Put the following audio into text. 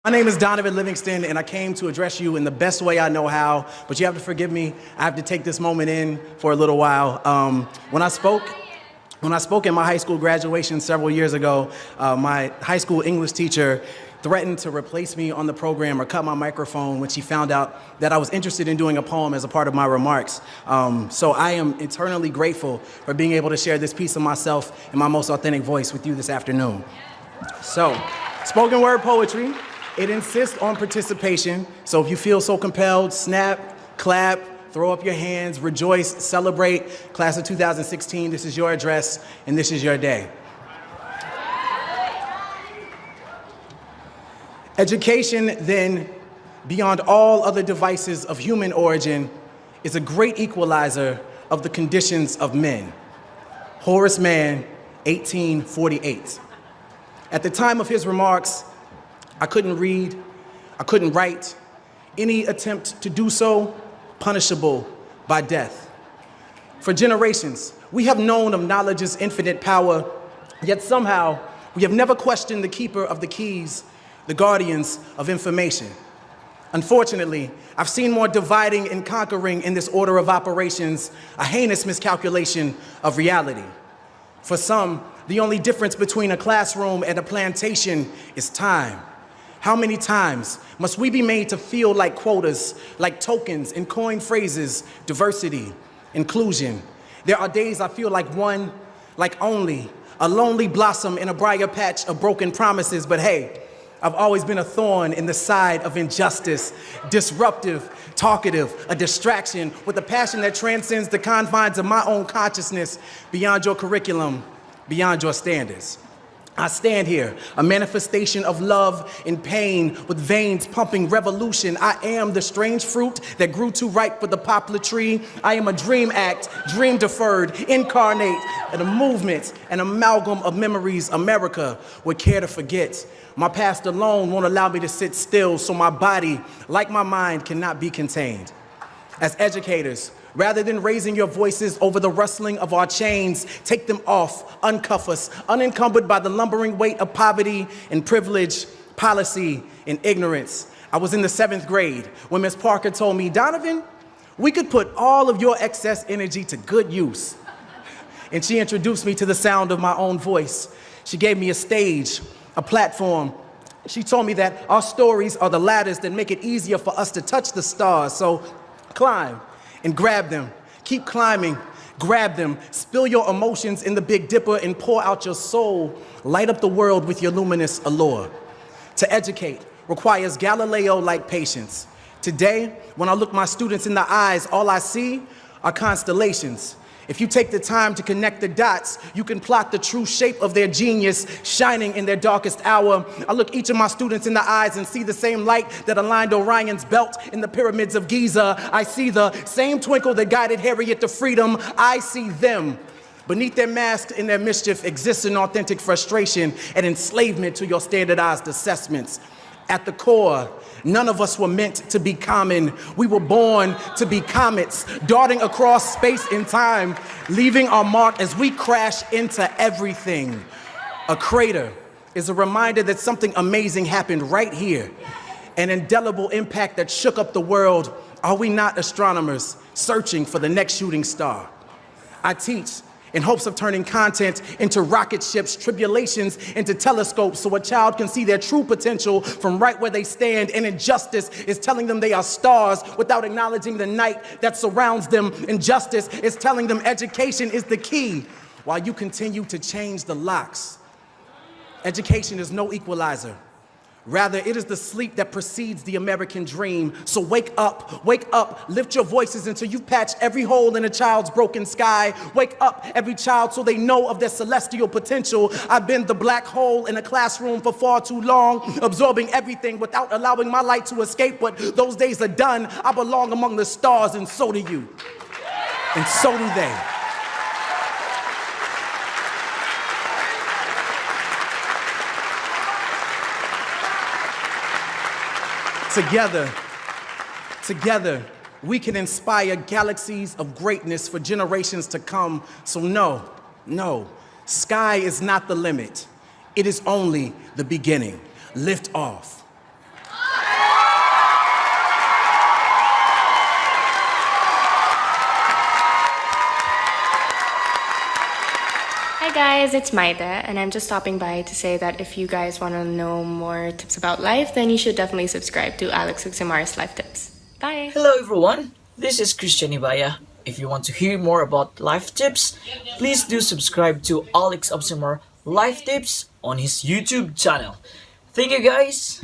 My name is Donovan Livingston, and I came to address you in the best way I know how, but you have to forgive me. I have to take this moment in for a little while. When I spoke in my high school graduation several years ago, my high school English teacher threatened to replace me on the program or cut my microphone when she found out that I was interested in doing a poem as a part of my remarks. So I am eternally grateful for being able to share this piece of myself in my most authentic voice with you this afternoon. So, spoken word poetry. It insists on participation, so if you feel so compelled, snap, clap, throw up your hands, rejoice, celebrate. Class of 2016, this is your address, and this is your day. Education, then, beyond all other devices of human origin, is a great equalizer of the conditions of men. Horace Mann, 1848. At the time of his remarks, I couldn't read, I couldn't write. Any attempt to do so, punishable by death. For generations, we have known of knowledge's infinite power, yet somehow we have never questioned the keeper of the keys, the guardians of information. Unfortunately, I've seen more dividing and conquering in this order of operations, a heinous miscalculation of reality. For some, the only difference between a classroom and a plantation is time. How many times must we be made to feel like quotas, like tokens and coined phrases, diversity, inclusion? There are days I feel like one, like only, a lonely blossom in a briar patch of broken promises, but hey, I've always been a thorn in the side of injustice, disruptive, talkative, a distraction with a passion that transcends the confines of my own consciousness, beyond your curriculum, beyond your standards. I stand here, a manifestation of love and pain with veins pumping revolution. I am the strange fruit that grew too ripe for the poplar tree. I am a dream act, dream deferred, incarnate, and a movement, an amalgam of memories America would care to forget. My past alone won't allow me to sit still, so my body, like my mind, cannot be contained. As educators, rather than raising your voices over the rustling of our chains, take them off, uncuff us, unencumbered by the lumbering weight of poverty and privilege, policy and ignorance. I was in the 7th grade when Ms. Parker told me, Donovan, we could put all of your excess energy to good use. And she introduced me to the sound of my own voice. She gave me a stage, a platform. She told me that our stories are the ladders that make it easier for us to touch the stars. So climb and grab them. Keep climbing, grab them. Spill your emotions in the Big Dipper and pour out your soul. Light up the world with your luminous allure. To educate requires Galileo-like patience. Today, when I look my students in the eyes, all I see are constellations. If you take the time to connect the dots, you can plot the true shape of their genius shining in their darkest hour. I look each of my students in the eyes and see the same light that aligned Orion's belt in the pyramids of Giza. I see the same twinkle that guided Harriet to freedom. I see them. Beneath their mask and their mischief exists an authentic frustration and enslavement to your standardized assessments. At the core, none of us were meant to be common. We were born to be comets, darting across space and time, leaving our mark as we crash into everything. A crater is a reminder that something amazing happened right here, an indelible impact that shook up the world. Are we not astronomers searching for the next shooting star? I teach in hopes of turning content into rocket ships, tribulations into telescopes, so a child can see their true potential from right where they stand. And injustice is telling them they are stars without acknowledging the night that surrounds them. Injustice is telling them education is the key while you continue to change the locks. Education is no equalizer. Rather, it is the sleep that precedes the American dream. So wake up, lift your voices until you've patched every hole in a child's broken sky. Wake up, every child, so they know of their celestial potential. I've been the black hole in a classroom for far too long, absorbing everything without allowing my light to escape. But those days are done. I belong among the stars, and so do you. And so do they. Together, we can inspire galaxies of greatness for generations to come. So no, sky is not the limit. It is only the beginning. Lift off. Hi guys, it's Maida, and I'm just stopping by to say that if you guys want to know more tips about life, then you should definitely subscribe to Alex Uximar's Life Tips. Bye! Hello everyone, this is Christian Ibaya. If you want to hear more about life tips, please do subscribe to Alex Obsimar Life Tips on his YouTube channel. Thank you guys!